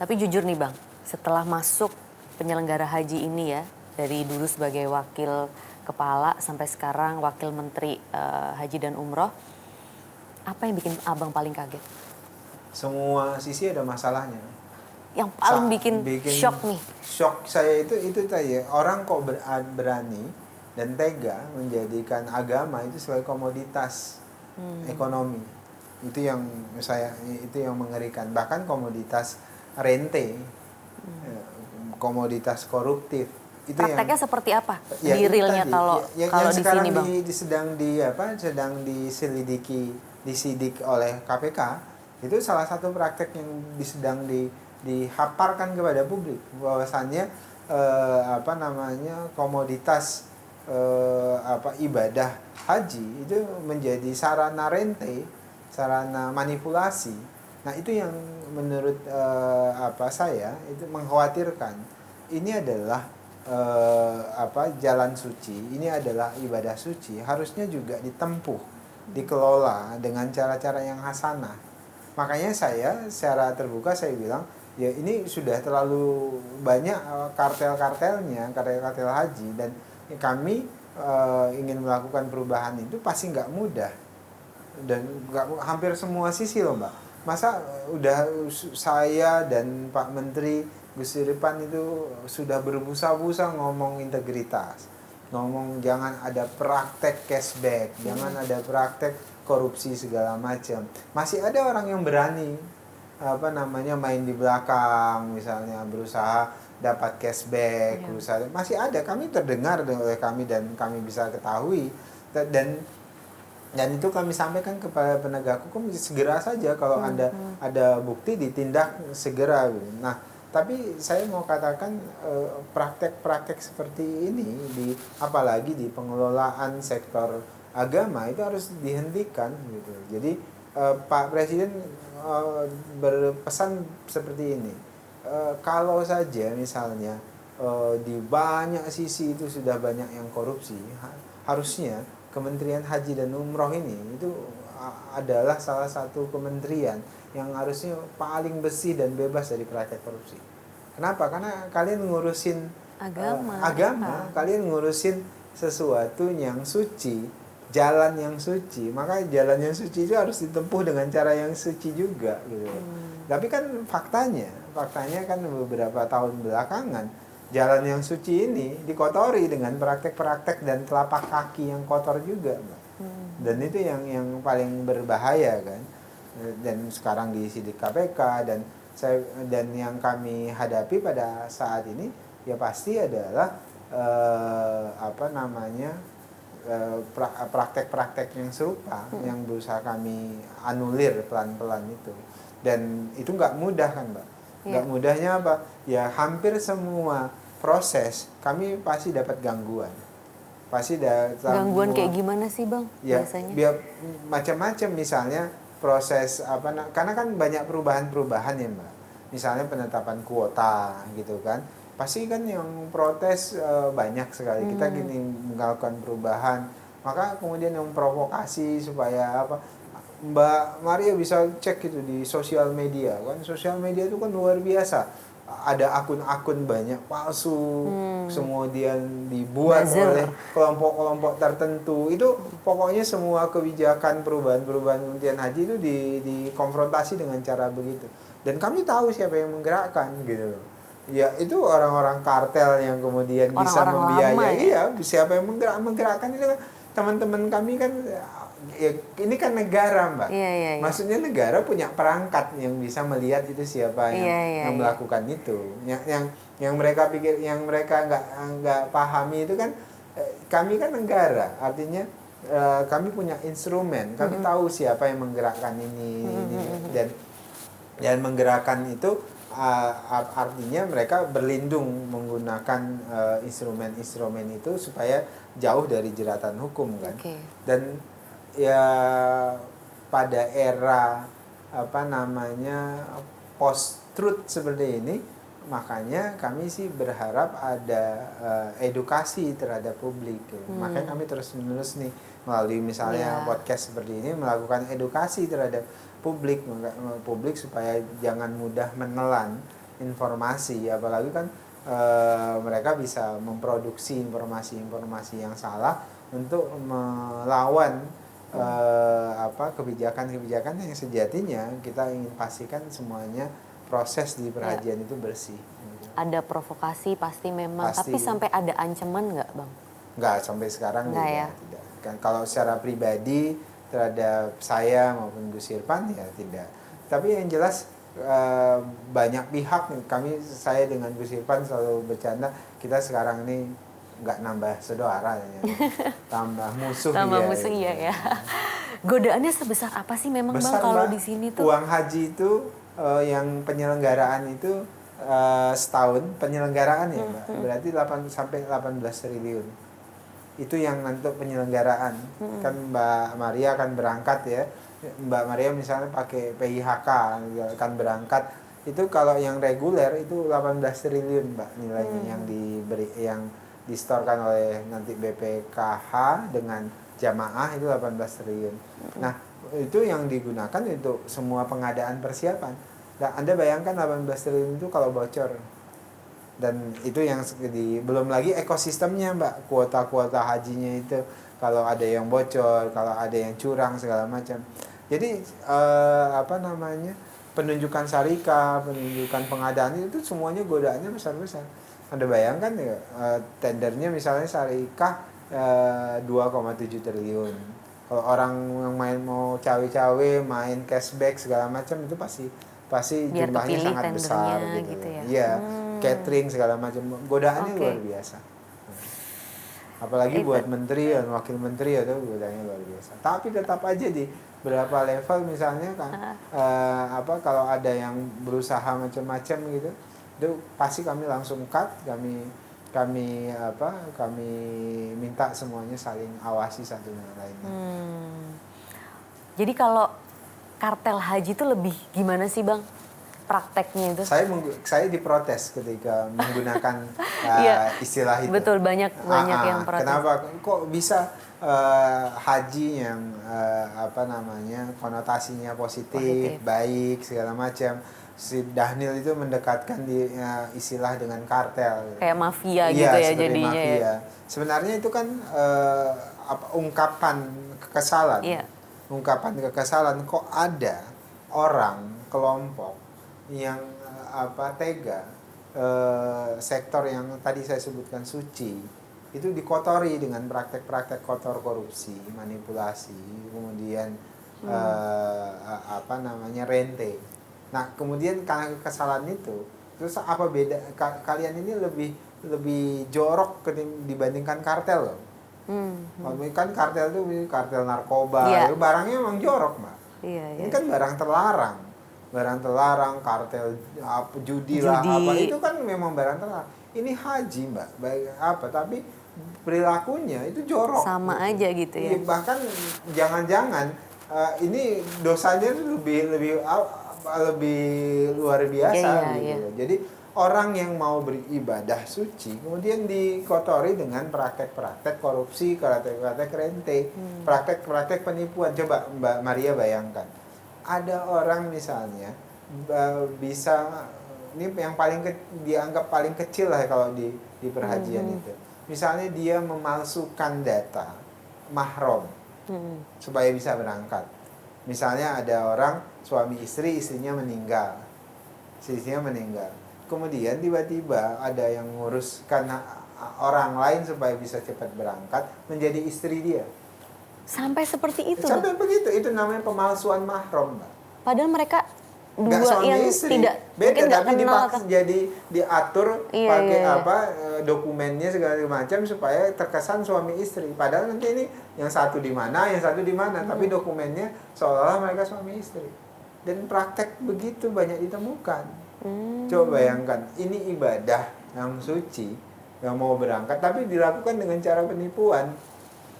Tapi jujur nih Bang, setelah masuk penyelenggara haji ini ya, dari dulu sebagai wakil kepala sampai sekarang wakil menteri haji dan umroh, apa yang bikin Abang paling kaget? Semua sisi ada masalahnya. Yang paling bikin shock nih? Shock saya itu tadi, orang kok berani dan tega menjadikan agama itu sebagai komoditas ekonomi. Itu yang mengerikan. Bahkan komoditas rente, komoditas koruptif. Itu prakteknya seperti apa? Ya, di realnya kalau yang di sini Bang? sedang disidik oleh KPK, itu salah satu praktek yang sedang dihaparkan kepada publik bahwasannya komoditas ibadah haji itu menjadi sarana rente, sarana manipulasi. Nah, itu yang menurut saya itu mengkhawatirkan. Ini adalah jalan suci, ini adalah ibadah suci, harusnya juga ditempuh, dikelola dengan cara-cara yang hasanah. Makanya saya secara terbuka saya bilang, ya ini sudah terlalu banyak kartel-kartelnya, kartel-kartel haji, dan kami ingin melakukan perubahan itu pasti nggak mudah, dan hampir semua sisi loh Mbak. Masa udah saya dan Pak Menteri Gus Iripan itu sudah berbusa-busa ngomong integritas, ngomong jangan ada praktek cashback, jangan ada praktek korupsi segala macam. Masih ada orang yang berani main di belakang, misalnya berusaha dapat cashback, berusaha, masih ada. Kami terdengar oleh kami dan kami bisa ketahui, dan itu kami sampaikan kepada penegak hukum, segera saja kalau ada bukti ditindak segera. Nah, tapi saya mau katakan praktek-praktek seperti ini apalagi di pengelolaan sektor agama itu harus dihentikan gitu. Jadi Pak Presiden berpesan seperti ini. Kalau saja misalnya di banyak sisi itu sudah banyak yang korupsi, harusnya Kementerian Haji dan Umroh ini itu adalah salah satu kementerian yang harusnya paling bersih dan bebas dari praktek korupsi. Kenapa? Karena kalian ngurusin agama, kalian ngurusin sesuatu yang suci, jalan yang suci. Maka jalan yang suci itu harus ditempuh dengan cara yang suci juga gitu. Tapi kan faktanya kan beberapa tahun belakangan jalan yang suci ini dikotori dengan praktek-praktek dan telapak kaki yang kotor juga, Mbak. Dan itu yang paling berbahaya kan. Dan sekarang disidik KPK, dan yang kami hadapi pada saat ini ya pasti adalah praktek-praktek yang serupa yang berusaha kami anulir pelan-pelan itu. Dan itu nggak mudah kan, Mbak. Nggak mudahnya apa? Ya hampir semua proses kami pasti dapat gangguan. Gangguan kayak gimana sih Bang ya, biasanya? Biar macam-macam, misalnya proses karena kan banyak perubahan-perubahan ya Mbak. Misalnya penetapan kuota gitu kan. Pasti kan yang protes banyak sekali. Kita gini melakukan perubahan, maka kemudian yang provokasi supaya Mbak Maria bisa cek itu di sosial media kan. Sosial media itu kan luar biasa. Ada akun-akun banyak palsu, kemudian dibuat oleh kelompok-kelompok tertentu. Itu pokoknya semua kebijakan perubahan-perubahan Kementerian Haji itu dikonfrontasi dengan cara begitu. Dan kami tahu siapa yang menggerakkan gitu. Ya itu orang-orang kartel yang kemudian bisa membiayai. Iya, siapa yang menggerakkan itu kan teman-teman kami kan. Ya, ini kan negara Mbak. Iya. Maksudnya negara punya perangkat yang bisa melihat itu siapa yang melakukan itu. Yang mereka pikir, yang mereka nggak pahami itu kan kami kan negara, artinya kami punya instrumen, kami tahu siapa yang menggerakkan ini dan menggerakkan itu artinya mereka berlindung menggunakan instrumen-instrumen itu supaya jauh dari jeratan hukum kan. Okay. Dan ya pada era apa namanya post truth seperti ini, makanya kami sih berharap ada edukasi terhadap publik. Makanya kami terus-menerus nih melalui misalnya podcast seperti ini melakukan edukasi terhadap publik supaya jangan mudah menelan informasi, apalagi kan mereka bisa memproduksi informasi-informasi yang salah untuk melawan kebijakan-kebijakan yang sejatinya kita ingin pastikan semuanya proses di perhajian itu bersih. Ada provokasi pasti memang, tapi sampai ada ancaman nggak Bang? Nggak, sampai sekarang tidak. Kan kalau secara pribadi terhadap saya maupun Gus Irfan ya tidak. Tapi yang jelas banyak pihak, saya dengan Gus Irfan selalu bercanda, kita sekarang ini nggak nambah saudara ya. Tambah musuh. Tambah musuh ya. Godaannya sebesar apa sih memang besar, Bang kalau di sini tuh? Uang haji itu yang penyelenggaraan itu setahun penyelenggaraan ya Mbak, berarti 8 sampai 18 triliun. Itu yang untuk penyelenggaraan. Kan Mbak Maria akan berangkat ya. Mbak Maria misalnya pakai PIHK akan berangkat. Itu kalau yang reguler itu 18 triliun Mbak nilainya yang distorkan oleh nanti BPKH dengan jamaah itu 18 triliun. Nah, itu yang digunakan untuk semua pengadaan persiapan. Nah, Anda bayangkan 18 triliun itu kalau bocor. Dan itu yang belum lagi ekosistemnya Mbak, kuota-kuota hajinya itu kalau ada yang bocor, kalau ada yang curang segala macam. Jadi penunjukan syarikat, penunjukan pengadaan itu semuanya godaannya besar-besar. Anda bayangkan ya, tendernya misalnya syarikat 2,7 triliun. Kalau orang yang mau cawe-cawe, main cashback segala macam itu pasti biar jumlahnya sangat besar gitu ya. Iya, catering segala macam, godaannya luar biasa. Apalagi buat menteri dan wakil menteri itu godaannya luar biasa. Tapi tetap aja di berapa level misalnya kan kalau ada yang berusaha macam-macam gitu, itu pasti kami langsung cut, kami minta semuanya saling awasi satu dengan lainnya. Jadi kalau kartel haji itu lebih gimana sih Bang prakteknya itu? Saya diprotes ketika menggunakan istilah itu. Betul, banyak yang protes. Kenapa kok bisa haji yang konotasinya positif, baik segala macam. Si Dhanil itu mendekatkan istilah dengan kartel. Kayak mafia gitu ya jadinya. Mafia. Ya. Sebenarnya itu kan ungkapan kekesalan. Ungkapan kekesalan kok ada orang, kelompok yang tega sektor yang tadi saya sebutkan suci itu dikotori dengan praktek-praktek kotor korupsi, manipulasi, kemudian rente. Nah, kemudian karena kesalahan itu, terus apa beda kalian ini lebih jorok dibandingkan kartel loh. Kan kartel itu kartel narkoba, barangnya memang jorok, Mbak. Ini kan barang terlarang, kartel judi lah apa, itu kan memang barang terlarang. Ini haji, Mbak, tapi perilakunya itu jorok. Sama aja gitu ya. Bahkan jangan-jangan ini dosanya lebih luar biasa gitu. Jadi orang yang mau beribadah suci kemudian dikotori dengan praktek-praktek korupsi, praktek-praktek rente, praktek-praktek penipuan. Coba Mbak Maria bayangkan, ada orang misalnya bisa, ini yang dianggap paling kecil lah kalau di perhajian itu. Misalnya dia memalsukan data mahram supaya bisa berangkat. Misalnya ada orang suami istri, istrinya meninggal. Kemudian tiba-tiba ada yang nguruskan orang lain supaya bisa cepat berangkat menjadi istri dia. Sampai seperti itu? Sampai begitu, itu namanya pemalsuan mahram, Mbak. Padahal mereka nggak dua suami yang istri. tidak Beda, mungkin nggak tapi kenal jadi diatur Iya, pakai iya, iya. apa dokumennya segala macam supaya terkesan suami istri. Padahal nanti ini yang satu di mana, yang satu di mana, tapi dokumennya seolah-olah mereka suami istri. Dan praktek begitu banyak ditemukan. Coba bayangkan, ini ibadah yang suci, yang mau berangkat, tapi dilakukan dengan cara penipuan.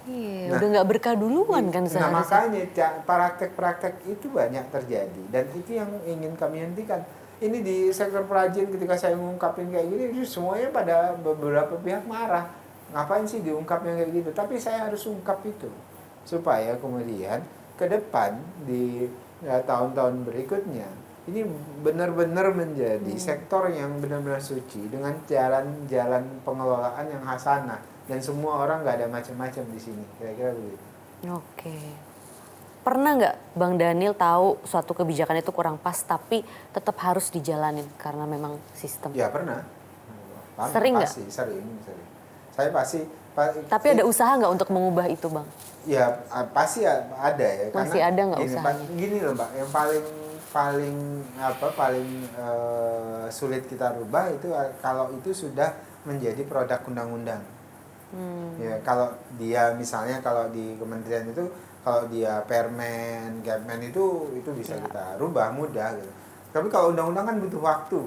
Iya, udah nggak berkah duluan kan Nah seharusnya. makanya praktek-praktek itu banyak terjadi dan itu yang ingin kami hentikan. Ini di sektor perajin ketika saya mengungkapin kayak gini, semuanya pada beberapa pihak marah. Ngapain sih diungkapnya kayak gitu? Tapi saya harus ungkap itu supaya kemudian ke depan di tahun-tahun berikutnya ini benar-benar menjadi sektor yang benar-benar suci dengan jalan-jalan pengelolaan yang hasanah. Dan semua orang nggak ada macam-macam di sini, kira-kira begitu. Oke. Pernah nggak Bang Daniel tahu suatu kebijakan itu kurang pas tapi tetap harus dijalanin karena memang sistem? Ya pernah. Sering nggak? Pasti, sering. Saya pasti. Tapi ada usaha nggak untuk mengubah itu, Bang? Ya pasti ada ya. Masih ada nggak gini, usaha? Gini loh Mbak, yang paling sulit kita rubah itu kalau itu sudah menjadi produk undang-undang. Ya, kalau dia misalnya kalau di kementerian itu kalau dia permen, Kepmen itu bisa kita rubah mudah gitu. Tapi kalau undang-undang kan butuh waktu.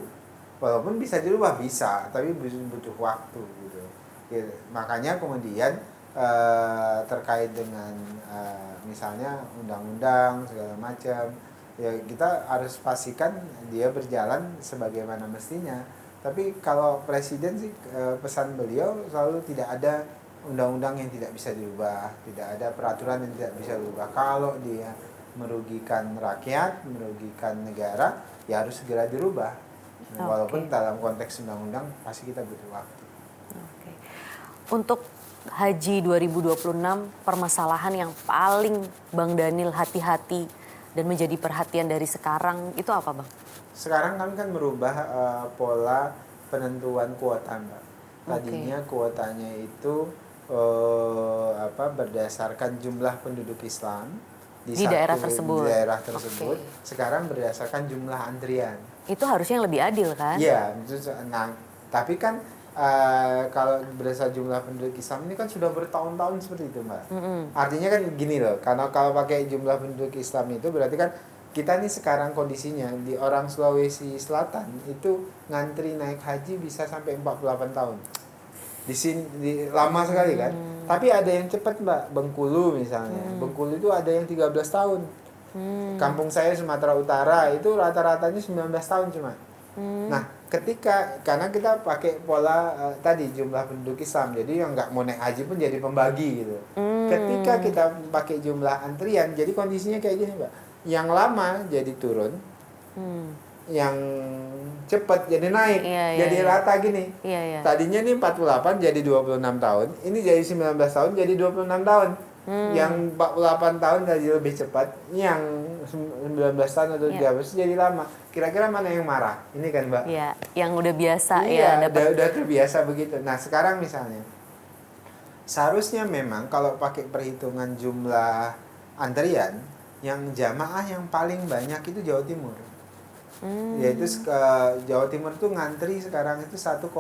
Walaupun bisa dirubah bisa, tapi butuh waktu gitu. Ya, makanya kemudian terkait dengan misalnya undang-undang segala macam, ya kita harus pastikan dia berjalan sebagaimana mestinya. Tapi kalau presiden sih pesan beliau selalu tidak ada undang-undang yang tidak bisa dirubah, tidak ada peraturan yang tidak bisa dirubah. Kalau dia merugikan rakyat, merugikan negara, ya harus segera dirubah. Walaupun dalam konteks undang-undang pasti kita butuh waktu. Oke. Untuk Haji 2026, permasalahan yang paling Bang Daniel hati-hati dan menjadi perhatian dari sekarang itu apa, Bang? Sekarang kami kan merubah pola penentuan kuota, Mbak. Tadinya kuotanya itu berdasarkan jumlah penduduk Islam di daerah tersebut. Sekarang berdasarkan jumlah antrian. Itu harusnya yang lebih adil kan? Iya, nah, tapi kan kalau berdasarkan jumlah penduduk Islam ini kan sudah bertahun-tahun seperti itu, Mbak. Artinya kan gini loh, karena kalau pakai jumlah penduduk Islam itu berarti kan kita nih sekarang kondisinya di orang Sulawesi Selatan itu ngantri naik haji bisa sampai 48 tahun. Di sini lama sekali kan. Tapi ada yang cepat, Mbak. Bengkulu misalnya. Bengkulu itu ada yang 13 tahun. Kampung saya Sumatera Utara itu rata-ratanya 19 tahun cuma. Nah, karena kita pakai pola tadi jumlah penduduk Islam, jadi yang nggak mau naik haji pun jadi pembagi gitu. Ketika kita pakai jumlah antrian, jadi kondisinya kayak gini, Mbak. Yang lama jadi turun, yang cepat jadi naik, jadi rata gini. Tadinya nih 48 jadi 26 tahun, ini jadi 19 tahun jadi 26 tahun. Yang 48 tahun jadi lebih cepat, yang 19 tahun atau 13 jadi lama. Kira-kira mana yang marah? Ini kan, Mbak. Iya, yang udah biasa udah terbiasa begitu. Nah, sekarang misalnya seharusnya memang kalau pakai perhitungan jumlah antrian, yang jamaah yang paling banyak itu Jawa Timur. Yaitu Jawa Timur tuh ngantri sekarang itu 1,2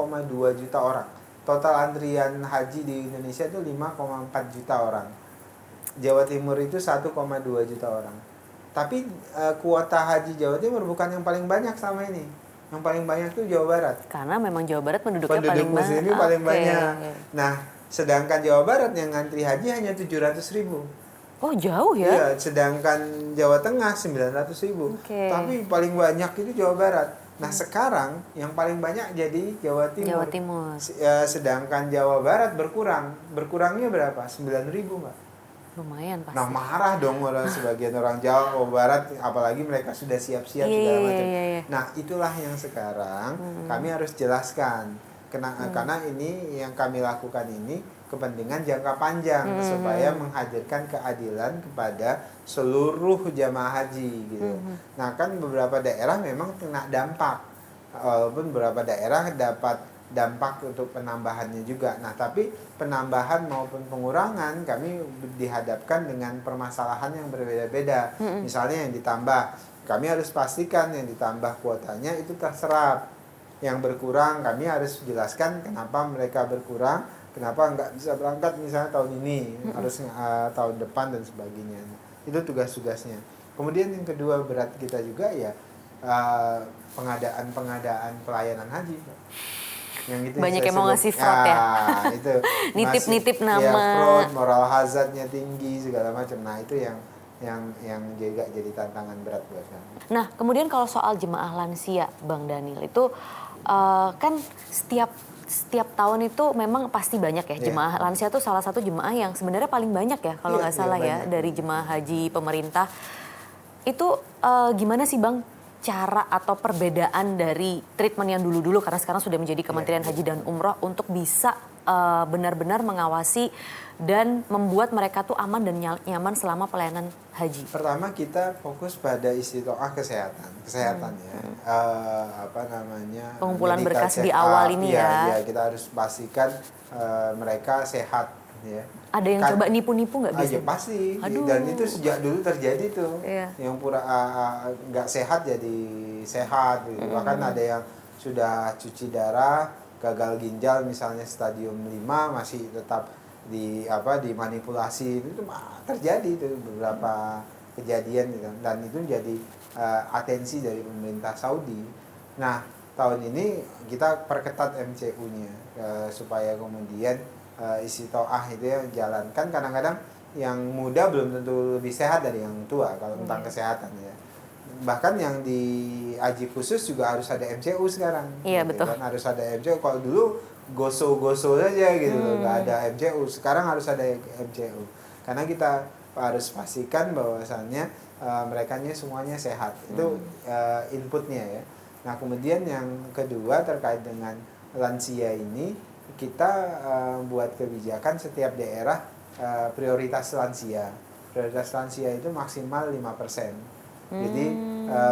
juta orang. Total antrian haji di Indonesia itu 5,4 juta orang. Jawa Timur itu 1,2 juta orang. Tapi kuota haji Jawa Timur bukan yang paling banyak selama ini. Yang paling banyak itu Jawa Barat. Karena memang Jawa Barat penduduknya paling banyak. Muslimnya paling banyak. Nah, sedangkan Jawa Barat yang ngantri haji hanya 700.000. Oh, jauh ya? Iya, sedangkan Jawa Tengah 900.000. Tapi paling banyak itu Jawa Barat. Nah, sekarang yang paling banyak jadi Jawa Timur. Sedangkan Jawa Barat berkurang. Berkurangnya berapa? 9.000, Mbak. Lumayan pasti. Nah, marah dong sebagian orang Jawa Barat, apalagi mereka sudah siap-siap segala macam. Nah, itulah yang sekarang kami harus jelaskan. Karena ini yang kami lakukan ini kepentingan jangka panjang supaya menghadirkan keadilan kepada seluruh jamaah haji gitu. Nah, kan beberapa daerah memang kena dampak. Walaupun beberapa daerah dapat dampak untuk penambahannya juga. Nah, tapi penambahan maupun pengurangan kami dihadapkan dengan permasalahan yang berbeda-beda. Misalnya yang ditambah kami harus pastikan yang ditambah kuotanya itu terserap. Yang berkurang kami harus jelaskan kenapa mereka berkurang, kenapa nggak bisa berangkat misalnya tahun ini, harus tahun depan dan sebagainya. Itu tugas-tugasnya. Kemudian yang kedua berat kita juga ya pengadaan pelayanan haji. Yang itu Banyak saya yang mau sebut. ngasih fraud ya. Itu Nitip-nitip masih, nama. ya, fraud, moral hazardnya tinggi segala macam. Nah itu yang juga jadi tantangan berat buat kami. Nah, kemudian kalau soal jemaah lansia, Bang Daniel, itu kan setiap tahun itu memang pasti banyak ya. Jemaah lansia itu salah satu jemaah yang sebenarnya paling banyak ya, kalau nggak salah ya, dari jemaah haji pemerintah. Itu gimana sih Bang cara atau perbedaan dari treatment yang dulu-dulu, karena sekarang sudah menjadi Kementerian Haji dan Umroh, untuk bisa benar-benar mengawasi dan membuat mereka tuh aman dan nyaman selama pelayanan haji? Pertama kita fokus pada istitoah kesehatan ya. Pengumpulan berkas di check awal up, ini ya. Ya kita harus pastikan mereka sehat ya. Ada yang coba nipu-nipu nggak bisa? Ya pasti. Aduh. Dan itu sejak dulu terjadi tuh. Yang pura nggak sehat jadi sehat gitu. Bahkan ada yang sudah cuci darah, gagal ginjal misalnya stadium 5 masih tetap dimanipulasi. Itu terjadi itu beberapa kejadian gitu. Dan itu jadi atensi dari pemerintah Saudi. Nah, tahun ini kita perketat MCU-nya supaya kemudian istitoah itu ya jalankan. Kadang-kadang yang muda belum tentu lebih sehat dari yang tua kalau tentang kesehatan ya. Bahkan yang di haji khusus juga harus ada MCU sekarang. Iya, gitu betul. kan, harus ada MCU. Kalau dulu goso-goso aja gitu loh, nggak ada MCU. Sekarang harus ada MCU. Karena kita harus pastikan bahwasannya merekanya semuanya sehat. Itu inputnya ya. Nah, kemudian yang kedua terkait dengan lansia ini, kita buat kebijakan setiap daerah prioritas lansia. Prioritas lansia itu maksimal 5%. Jadi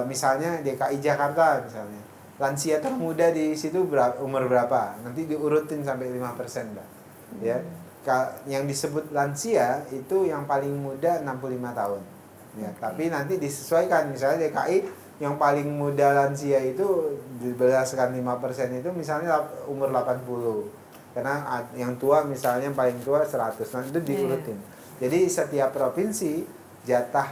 misalnya DKI Jakarta misalnya, lansia termuda di situ umur berapa? Nanti diurutin sampai 5%, Mbak. Ya. Yang disebut lansia itu yang paling muda 65 tahun. Ya, tapi nanti disesuaikan, misalnya DKI yang paling muda lansia itu berdasarkan 5% itu misalnya umur 80. Karena yang tua misalnya paling tua 100, nah itu diurutin. Jadi setiap provinsi jatah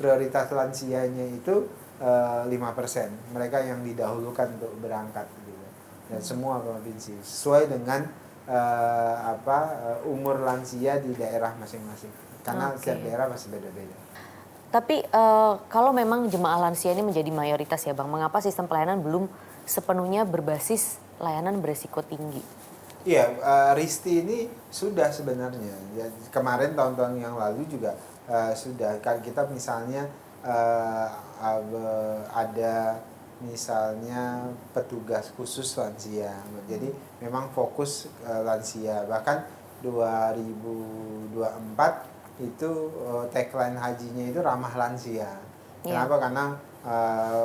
prioritas lansianya itu 5%. Mereka yang didahulukan untuk berangkat gitu. Dan semua provinsi sesuai dengan umur lansia di daerah masing-masing. Karena setiap daerah masih beda-beda. Tapi kalau memang jemaah lansia ini menjadi mayoritas ya Bang, mengapa sistem pelayanan belum sepenuhnya berbasis layanan beresiko tinggi? Iya, Risti ini sudah sebenarnya. Ya, kemarin tahun-tahun yang lalu juga sudah. Kita misalnya ada misalnya petugas khusus lansia. Jadi memang fokus lansia. Bahkan 2024 itu tagline hajinya itu ramah lansia. Kenapa? Karena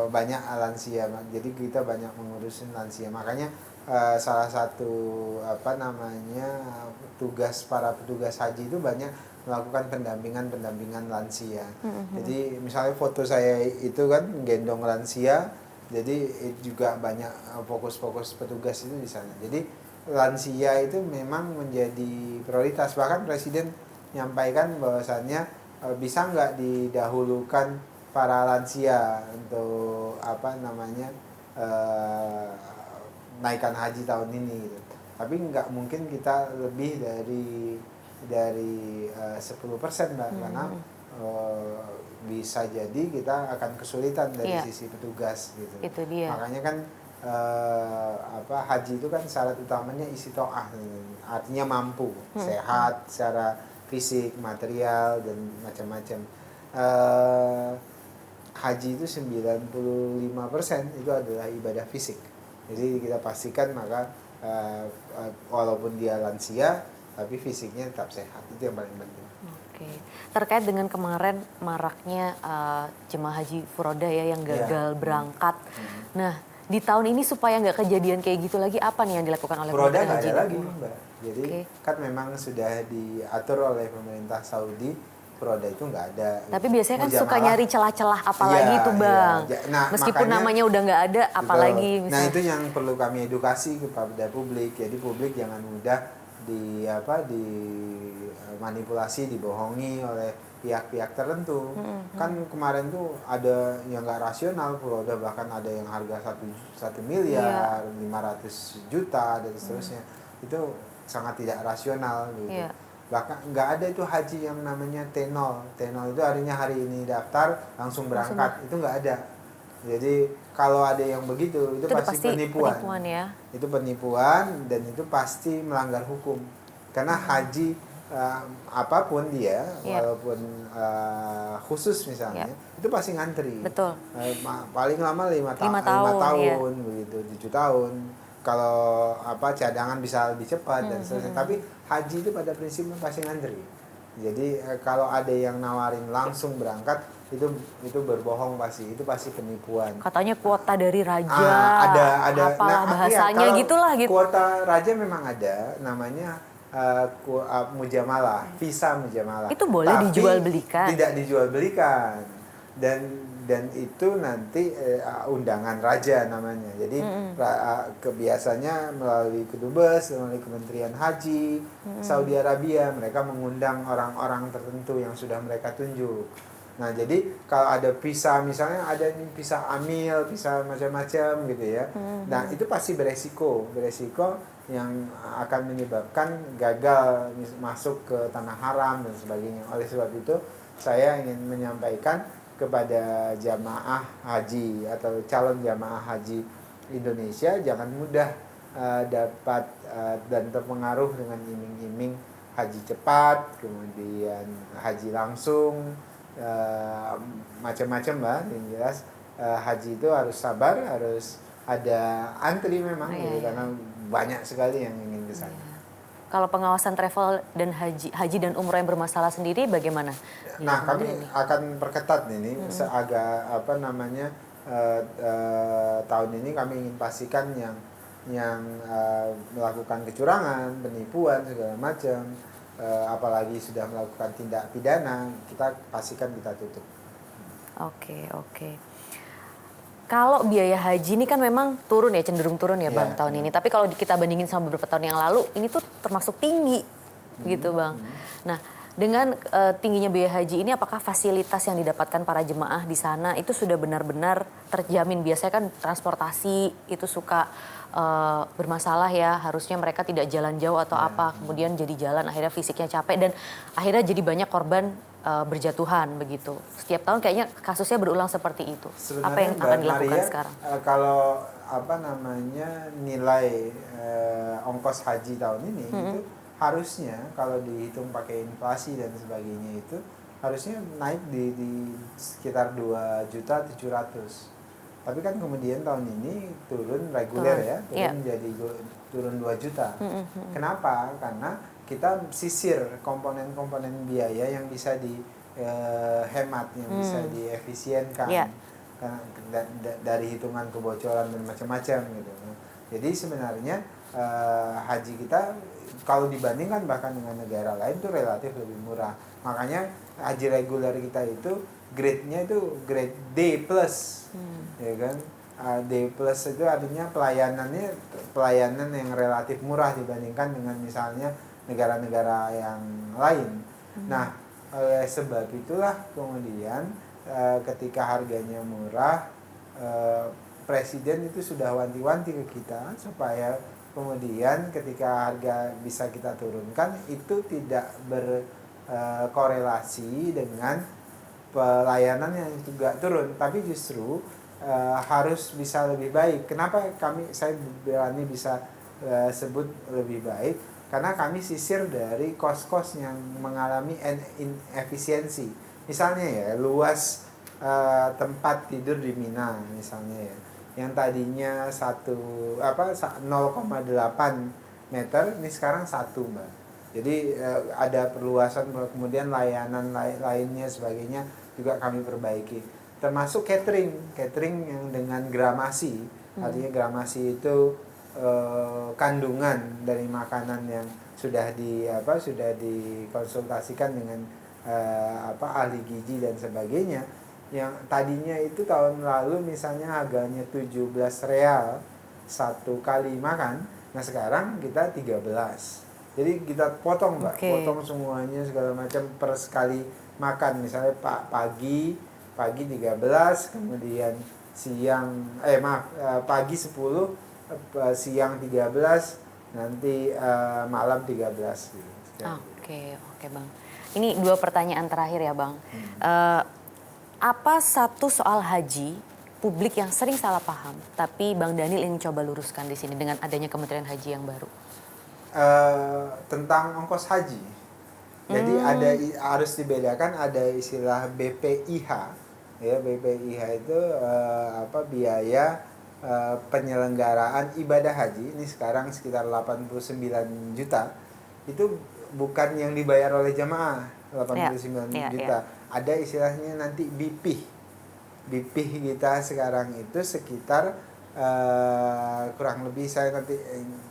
banyak lansia. Jadi kita banyak mengurusin lansia. Makanya salah satu tugas para petugas haji itu banyak melakukan pendampingan lansia. Jadi misalnya foto saya itu kan gendong lansia, jadi juga banyak fokus petugas itu di sana. Jadi lansia itu memang menjadi prioritas. Bahkan Presiden menyampaikan bahwasannya bisa nggak didahulukan para lansia untuk naikkan haji tahun ini gitu. Tapi nggak mungkin kita lebih dari 10%, Mbak, karena bisa jadi kita akan kesulitan dari sisi petugas gitu. Itu dia. Makanya kan haji itu kan syarat utamanya istitoah, artinya mampu, sehat secara fisik, material dan macam-macam. Haji itu 95% itu adalah ibadah fisik. Jadi kita pastikan maka walaupun dia lansia tapi fisiknya tetap sehat, itu yang paling penting. Oke. Terkait dengan kemarin maraknya jemaah haji furoda ya yang gagal berangkat. Nah, di tahun ini supaya nggak kejadian kayak gitu lagi, apa nih yang dilakukan oleh furoda Kementerian Haji? Furoda nggak ada lagi, Mbak. Jadi kan memang sudah diatur oleh pemerintah Saudi Peroda itu nggak ada. Tapi biasanya kan suka Mujamalah, nyari celah-celah apalagi iya, tuh Bang. iya. Nah, Meskipun makanya, namanya udah nggak ada, apalagi nah misalnya. itu yang perlu kami edukasi kepada publik. Jadi publik jangan mudah dimanipulasi, dibohongi oleh pihak-pihak tertentu. Kan kemarin tuh ada yang nggak rasional, Peroda bahkan ada yang harga 1 miliar, 500 juta dan seterusnya. Itu sangat tidak rasional gitu. Iya. Bahkan nggak ada itu haji yang namanya T0. T0 itu artinya hari ini daftar langsung berangkat. Itu nggak ada. Jadi kalau ada yang begitu itu pasti penipuan. Ya. Itu penipuan dan itu pasti melanggar hukum. Karena haji apapun dia, walaupun khusus misalnya, itu pasti ngantri. Betul. Paling lama 5 tahun begitu, 7 tahun. Kalau cadangan bisa lebih cepat dan seterusnya. Tapi haji itu pada prinsipnya pasti ngantri. Jadi kalau ada yang nawarin langsung berangkat, itu berbohong pasti, itu pasti penipuan. Katanya kuota dari raja, ada apalah bahasanya gitulah gitu. Kuota raja memang ada, namanya mujamalah, visa mujamalah. Itu boleh dijual belikan? Tidak dijual belikan, dan itu nanti undangan raja namanya. Jadi kebiasanya melalui kedubes, melalui Kementerian Haji Saudi Arabia, mereka mengundang orang-orang tertentu yang sudah mereka tunjuk. Nah, jadi kalau ada visa, misalnya ada visa amil, visa macam-macam gitu ya. Nah, itu pasti beresiko yang akan menyebabkan gagal masuk ke tanah haram dan sebagainya. Oleh sebab itu, saya ingin menyampaikan kepada jamaah haji atau calon jamaah haji Indonesia, jangan mudah dapat dan terpengaruh dengan iming-iming haji cepat, kemudian haji langsung, macam-macam lah. Yang jelas haji itu harus sabar, harus ada antri memang, karena banyak sekali yang ingin ke sana. Kalau pengawasan travel dan haji dan umroh yang bermasalah sendiri bagaimana? Nah, kami akan perketat ini seagak tahun ini kami ingin pastikan yang melakukan kecurangan, penipuan segala macam, apalagi sudah melakukan tindak pidana, kita pastikan kita tutup. Oke. Kalau biaya haji ini kan memang turun ya, cenderung turun ya Bang tahun ini. Tapi kalau kita bandingin sama beberapa tahun yang lalu, ini tuh termasuk tinggi gitu Bang. Nah, dengan tingginya biaya haji ini, apakah fasilitas yang didapatkan para jemaah di sana itu sudah benar-benar terjamin? Biasanya kan transportasi itu suka bermasalah ya, harusnya mereka tidak jalan jauh atau apa, kemudian jadi jalan, akhirnya fisiknya capek dan akhirnya jadi banyak korban berjatuhan begitu. Setiap tahun kayaknya kasusnya berulang seperti itu. Sebenarnya apa yang akan dilakukan sekarang? Kalau nilai ongkos haji tahun ini itu harusnya kalau dihitung pakai inflasi dan sebagainya itu harusnya naik di sekitar 2.700.000. Tapi kan kemudian tahun ini turun reguler turun 2 juta. Kenapa? Karena kita sisir komponen-komponen biaya yang bisa dihemat, yang bisa diefisienkan. Karena dari hitungan kebocoran dan macam-macam gitu. Jadi sebenarnya haji kita kalau dibandingkan bahkan dengan negara lain itu relatif lebih murah. Makanya haji reguler kita itu grade-nya itu grade D+. Ya kan? D+ itu artinya pelayanan yang relatif murah dibandingkan dengan misalnya negara-negara yang lain. Nah, oleh sebab itulah kemudian ketika harganya murah, Presiden itu sudah wanti-wanti ke kita supaya kemudian ketika harga bisa kita turunkan itu tidak berkorelasi dengan pelayanan yang juga turun, tapi justru harus bisa lebih baik. Kenapa saya berani bisa sebut lebih baik? Karena kami sisir dari kos-kos yang mengalami inefisiensi. Misalnya ya, luas tempat tidur di Mina misalnya ya, yang tadinya 0,8 meter ini sekarang 1, Mbak. Jadi ada perluasan, kemudian layanan lainnya sebagainya juga kami perbaiki. Termasuk catering yang dengan gramasi. Artinya gramasi itu kandungan dari makanan yang sudah dikonsultasikan dengan ahli gizi dan sebagainya, yang tadinya itu tahun lalu misalnya harganya 17 real satu kali makan, nah sekarang kita 13. Jadi kita potong Mbak, potong semuanya segala macam per sekali makan, misalnya pagi 13, kemudian siang pagi 10, siang 13, nanti malam 13 gitu. Oke Bang. Ini 2 pertanyaan terakhir ya Bang. Apa satu soal haji publik yang sering salah paham, tapi Bang Daniel ingin coba luruskan di sini dengan adanya Kementerian Haji yang baru? Tentang ongkos haji. Jadi harus dibedakan, ada istilah BPIH. Ya, BPIH itu biaya penyelenggaraan ibadah haji. Ini sekarang sekitar 89 juta. Itu bukan yang dibayar oleh jamaah, 89 juta. Ada istilahnya nanti BPIH. BPIH kita sekarang itu sekitar kurang lebih saya nanti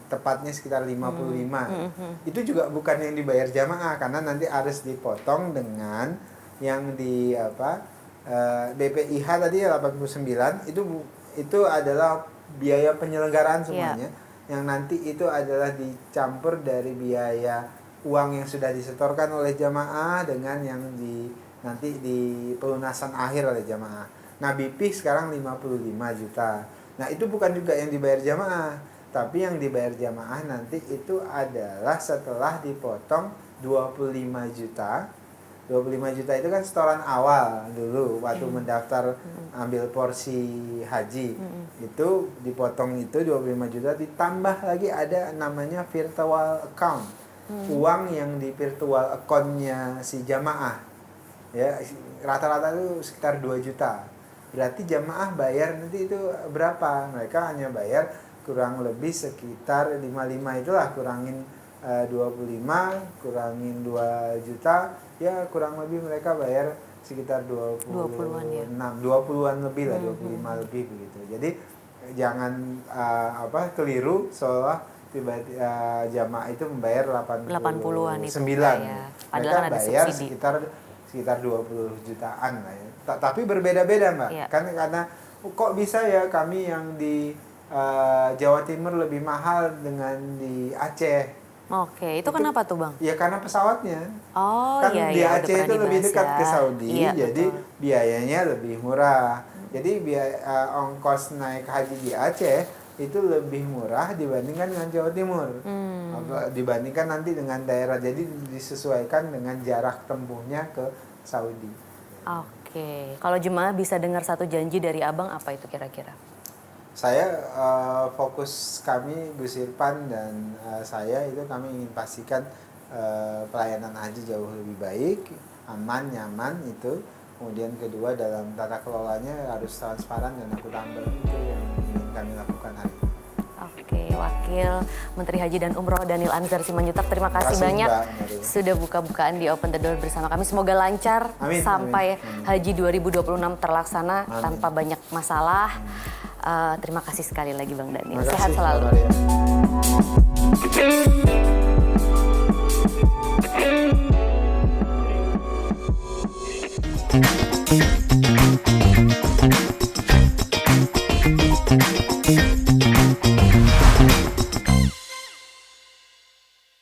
tepatnya sekitar 55. Itu juga bukan yang dibayar jamaah, karena nanti harus dipotong dengan yang di BPIH tadi 89, itu adalah biaya penyelenggaraan semuanya. Yang nanti itu adalah dicampur dari biaya uang yang sudah disetorkan oleh jamaah dengan yang nanti di pelunasan akhir oleh jamaah. Nah, BPIH sekarang 55 juta. Nah, itu bukan juga yang dibayar jamaah, tapi yang dibayar jamaah nanti itu adalah setelah dipotong 25 juta. 25 juta itu kan setoran awal dulu waktu mendaftar ambil porsi haji. Itu dipotong itu 25 juta, ditambah lagi ada namanya virtual account. Uang yang di virtual account-nya si jamaah. Ya, rata-rata itu sekitar 2 juta. Berarti jamaah bayar nanti itu berapa? Mereka hanya bayar kurang lebih sekitar 55, itulah kurangin 25, kurangin 2 juta, ya kurang lebih mereka bayar sekitar 20-an ya. 20-an lebih lah, 25 lebih begitu. Jadi jangan keliru seolah tiba-tiba jamaah itu membayar 80-an itu 9. ya. Mereka kan bayar sekitar 20 jutaan lah ya. Tapi berbeda-beda Mbak. Iya. Karena kok bisa ya kami yang di Jawa Timur lebih mahal dengan di Aceh. Oke, itu kenapa tuh Bang? Ya karena pesawatnya. Di iya, Aceh itu lebih dekat ke Saudi, jadi biayanya lebih murah. Jadi ongkos naik haji di Aceh itu lebih murah dibandingkan dengan Jawa Timur. Dibandingkan nanti dengan daerah, jadi disesuaikan dengan jarak tempuhnya ke Saudi. Oke, kalau jemaah bisa dengar satu janji dari Abang, apa itu kira-kira? Saya fokus kami Gus Irfan dan saya itu kami ingin pastikan pelayanan haji jauh lebih baik, aman, nyaman itu. Kemudian kedua, dalam tata kelolanya harus transparan dan akuntabel, itu yang ingin kami lakukan hari ini. Oke, Wakil Menteri Haji dan Umroh Daniel Anzar Simanjuntak, terima kasih banyak sudah buka-bukaan di Open the Door bersama kami. Semoga lancar sampai Haji 2026 terlaksana tanpa banyak masalah. Terima kasih sekali lagi Bang Daniel. Sehat selalu.